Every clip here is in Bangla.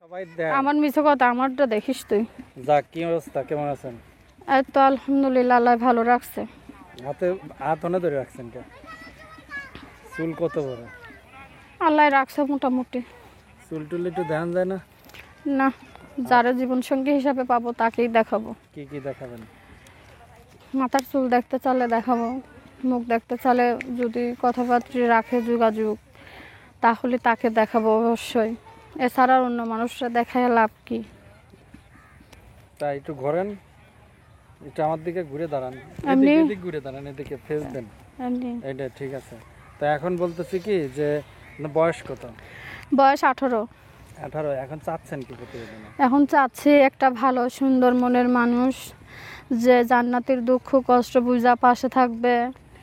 সবাই দেখ আমার মিছে কথা আমারটা দেখিস তুই। যাক, কি অবস্থা, কেমন আছেন? এই তো আলহামদুলিল্লাহ, আল্লাহ ভালো রাখছে। হাতে হাত অনে ধরে রাখছেন কে? চুল কত বড়? আল্লাহ রাখছে মোটামুটি। চুল টুল একটু দেখান যায় না? না, যারা জীবন সঙ্গী হিসাবে পাবো তাকেই দেখাবো। কি কি দেখাবেন? মাথার চুল দেখতে চালে দেখাবো, মুখ দেখতে চালে যদি কথাবার্তা রাখে যোগাযোগ তাহলে তাকে দেখাবো অবশ্যই। এছাড়া অন্য মানুষরা দেখায় লাভ কি? তাই একটু ঘোরেন, একটু আমার দিকে ঘুরে দাঁড়ান, এমনি? এদিকে ঘুরে দাঁড়ান, এদিকে ফেস দেন। এমনি। এইটা ঠিক আছে। তা এখন বলতেছি কি যে বয়স কত? বয়স 18। 18। এখন চাচ্ছেন কি প্রতিবেদনে? এখন চাচ্ছি একটা ভালো সুন্দর মনের মানুষ, যে জান্নাতের দুঃখ কষ্ট বুঝা পাশে থাকবে,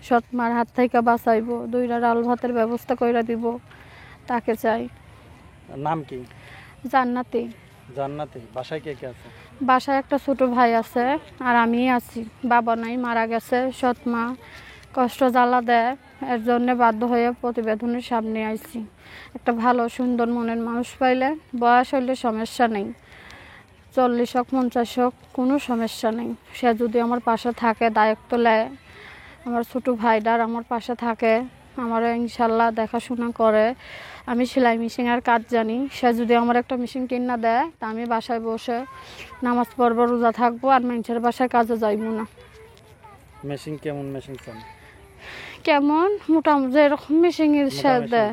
সৎমার হাত থেকে বাঁচাইবো, দুইটা ডাল ভাতের ব্যবস্থা কইরা দিব, তাকে চাই। নাম কি? জান্নাতি। জান্নাতি। বাসায় কে কে আছে? বাসায় একটা ছোট ভাই আছে আর আমি আছি। বাবা নাই, মারা গেছে। সৎমা কষ্ট জ্বালা দেয়, এর জন্য বাধ্য হয়ে প্রতিবেদনের সামনে আইছি। একটা ভালো সুন্দর মনের মানুষ পাইলে, বয়স হইলে সমস্যা নেই, 40 হোক 50 হোক কোনো সমস্যা নেই। সে যদি আমার পাশে থাকে, দায়িত্ব নেয়, আমার ছোটো ভাইটার আমার পাশে থাকে, আমার ইনশাল্লাহ দেখাশোনা করে। আমি সেলাই মেশিনের কাজ জানি, সে যদি আমার একটা মেশিন কিনা দেয় তা আমি বাসায় বসে নামাজ পড়বো, রোজা থাকবো, আর মানুষের বাসায় কাজে যাইব না। মেশিন কেমন মেশিন চান? কেমন? মোটামুটি এরকম মেশিনের সাথে।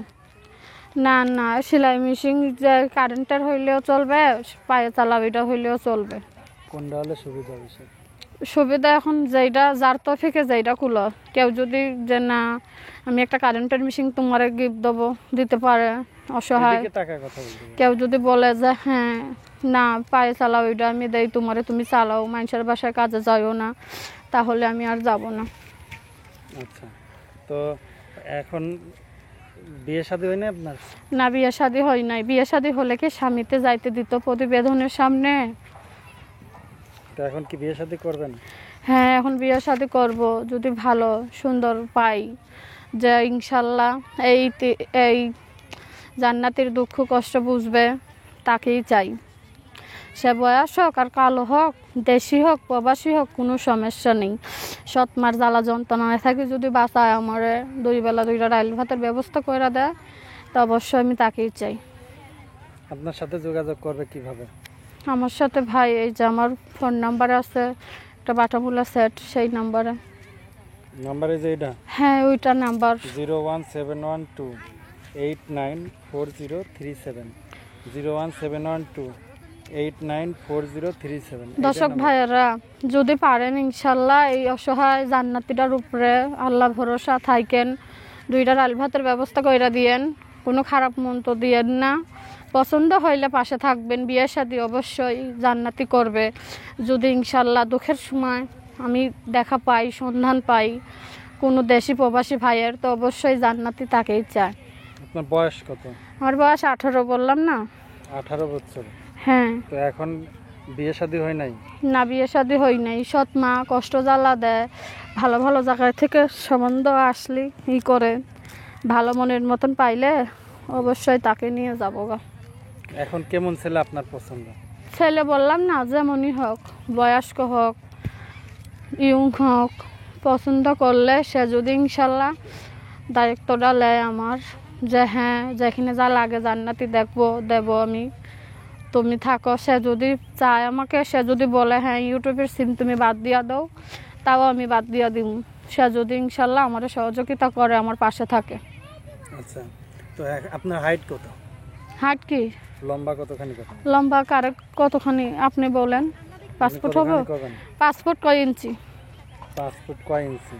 না না, সেলাই মেশিন যে কারেন্টের হইলেও চলবে, পায়ে চালাবিটা হইলেও চলবে। কোনটা হলে সুবিধা হবে? সুবিধা এখন যেটা যার তফিকে যেটা কুলো। কেউ যদি যে না আমি একটা কারেন্টের মেশিন তোমার গিফট দেবো, দিতে পারে অসহায়। কেউ যদি বলে যে হ্যাঁ না পায়ে চালাও, ওইটা আমি দেই তোমারে, তুমি চালাও, মানুষের বাসায় কাজে যাইও না, তাহলে আমি আর যাব না। আচ্ছা, তো এখন বিয়ে শাদী হয় না আপনার? না, বিয়ে শাদী হয় নাই। বিয়ে শাদী হলে কি স্বামীতে যাইতে দিত প্রতিবেদনের সামনে? তো এখন কি বিয়ে শাদী করবেন? হ্যাঁ, এখন বিয়ে শাদী করব যদি ভালো সুন্দর পাই, যে ইনশাল্লাহ এই জান্নাতের দুঃখ কষ্ট বুঝবে, তাকেই চাই। সে বয়স হোক আর কালো হোক, দেশি হোক প্রবাসী হোক, কোনো সমস্যা নেই। সৎমার জ্বালা যন্ত্রণায় থাকি যদি বাঁচায়, আমারে 2 বেলা 2টা ডাইল ভাতের ব্যবস্থা করে দেয়, তো অবশ্যই আমি তাকেই চাই। আপনার সাথে যোগাযোগ করবে কিভাবে? আমার সাথে ভাই এই যে আমার ফোন নাম্বার আছে, একটা বাটামুলা সেট, সেই নাম্বারে। নাম্বারে যে এটা? হ্যাঁ, ওইটা নাম্বার। 01712894037, 01712894037। দর্শক ভাইয়েরা, যদি পারেন ইনশাল্লাহ এই অসহায় জান্নাতিটার উপরে আল্লাহ ভরসা থাকেন, 2টা ডাল ভাতের ব্যবস্থা করে দিয়েন, কোনো খারাপ মন্তব্য দিয়েন না। পছন্দ হইলে পাশে থাকবেন, বিয়ে শাদী অবশ্যই জান্নাতি করবে। যদি ইনশাল্লাহ দুঃখের সময় আমি দেখা পাই, সন্ধান পাই কোনো দেশি প্রবাসী ভাইয়ের, তো অবশ্যই জান্নাতি তাকেই চায়। আপনার বয়স কত? আমার বয়স 18 বললাম না। 18 বছর? হ্যাঁ। তো এখন বিয়ে শাদী হয় নাই? না, বিয়ে শাদী হয় নাই। সৎ মা কষ্ট জ্বালা দেয়, ভালো ভালো জায়গায় থেকে সম্বন্ধ আসলে ই করে, ভালো মনের মতন পাইলে অবশ্যই তাকে নিয়ে যাবো গা। এখন কেমন ছেলে আপনার পছন্দ? ছেলে বললাম না, যেমনই হোক, বয়স্ক হোক ইয়ং হোক, পছন্দ করলে সে যদি ইনশাল্লাহ দায়িত্বটা নেয় আমার, যে হ্যাঁ যেখানে যা লাগে জান্নাতি দেবো আমি, তুমি থাকো, সে যদি চায় আমাকে, সে যদি বলে হ্যাঁ ইউটিউবের সিম তুমি বাদ দিয়া দাও, তাও আমি বাদ দিয়া দিব। সে যদি ইনশাল্লাহ আমার সহযোগিতা করে, আমার পাশে থাকে। আচ্ছা, তো আপনার হাইট কত? হাইট কি? লম্বা কতখানি? লম্বা কারে কতখানি আপনি বলেন? 5 ফুট হবে? 5 ফুট কয় ইঞ্চি? 5 ফুট কয় ইঞ্চি?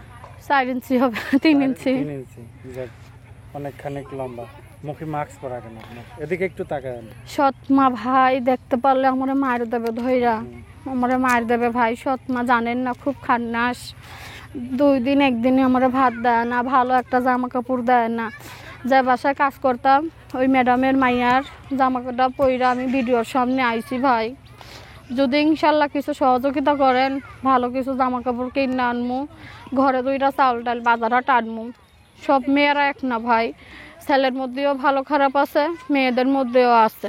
4 ইঞ্চি হবে। 3 ইঞ্চি। 3 ইঞ্চি। যাক, অনেকখানি লম্বা। মুখে মাস্ক পরা কেন আপনার? এদিকে একটু তাকান। সৎ মা ভাই দেখতে পারলে আমার মায়ের দেবে ধইরা, আমার মায়ের দেবে ভাই। সৎ মা জানেন না, খুব খান্নাস। 2 দিন একদিনে আমার ভাত দেয় না, ভালো একটা জামা কাপড় দেয় না। যে বাসায় কাজ করতাম ওই ম্যাডামের মাইয়ার জামা কাপড় পইরা আমি ভিডিওর সামনে আইছি ভাই। যদি ইনশাল্লাহ কিছু সহযোগিতা করেন, ভালো কিছু জামা কাপড় কিনে আনমু, ঘরে 2টা চাউল ডাল বাজারহাট আনমু। সব মেয়েরা এক না ভাই, ছেলের মধ্যেও ভালো খারাপ আছে, মেয়েদের মধ্যেও আছে।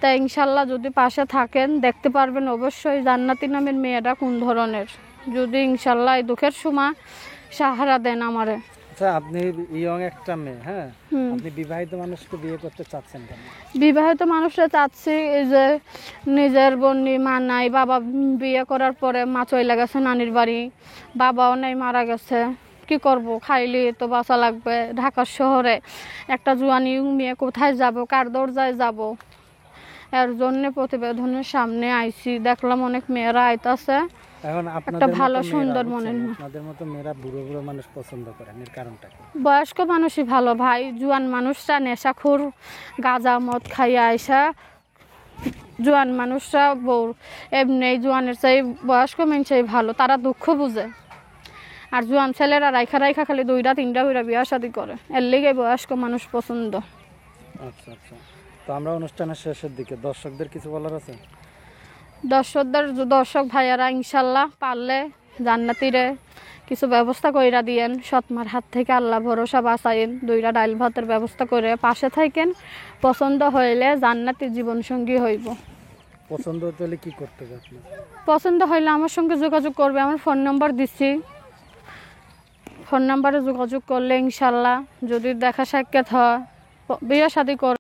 তাই ইনশাল্লাহ যদি পাশে থাকেন দেখতে পারবেন অবশ্যই জান্নাতি নামের মেয়েটা কোন ধরনের। যদি ইনশাল্লাহ এই দুঃখের সময় সাহারা দেন আমারে। আচ্ছা, আপনি ইয়ং একটা মেয়ে, হ্যাঁ, হুম। আপনি বিবাহিত মানুষকে বিয়ে করতে চাচ্ছেন কেন? বিবাহিত মানুষরা চাচ্ছি এই যে নিজের বোনই মা নাই, বাবা বিয়ে করার পরে মা চলে গেছে নানির বাড়ি, বাবাও নেই, মারা গেছে। কি করব, খাইলে তো বাঁচা লাগবে। ঢাকা শহরে একটা জুয়ানি মেয়ে কোথায় যাব, কার দরজায় যাব? এর জন্য প্রতিবেদনের সামনে আইছি, দেখলাম অনেক মেয়েরা আইতাছে। এখন একটা ভালো সুন্দর মনের আপনাদের মতো মেয়েরা বুড়ো বুড়ো মানুষ পছন্দ করেন, এর কারণটা কি? বয়স্ক মানুষই ভালো ভাই। জুয়ান মানুষরা নেশাখোর, গাঁজা মদ খাইয়া আইসা, জুয়ান মানুষরা বউ এমনি জুয়ানের চাই বয়স্ক মানুষই ভালো, তারা দুঃখ বুঝে। আর জুয়ান ছেলেরা রাইখা রাইখা খালি 2টা 3টা করে বিয়া শাদি করে, এর লেগে বয়স্ক মানুষ পছন্দ। আচ্ছা আচ্ছা, তো আমরা অনুষ্ঠানের শেষের দিকে দর্শকদের কিছু বলার আছে? দর্শক ভাইয়ারা ইনশাল্লাহ পারলে জান্নাতিরে কিছু ব্যবস্থা কইরা দিয়েন, সৎমার হাত থেকে আল্লাহ ভরসা বাঁচাইন, 2টা ডাইল ভাতের ব্যবস্থা করে পাশে থাকেন। পছন্দ হইলে জান্নাতি জীবনসঙ্গী হইব। পছন্দ হতে হলে কি করতে হবে আপনার? পছন্দ হইলে আমার সঙ্গে যোগাযোগ করবে, আমার ফোন নাম্বার দিচ্ছি। ফোন নাম্বারে যোগাযোগ করলে ইনশাল্লাহ যদি দেখা সাক্ষাৎ হয়, বিয়ে শাদী কর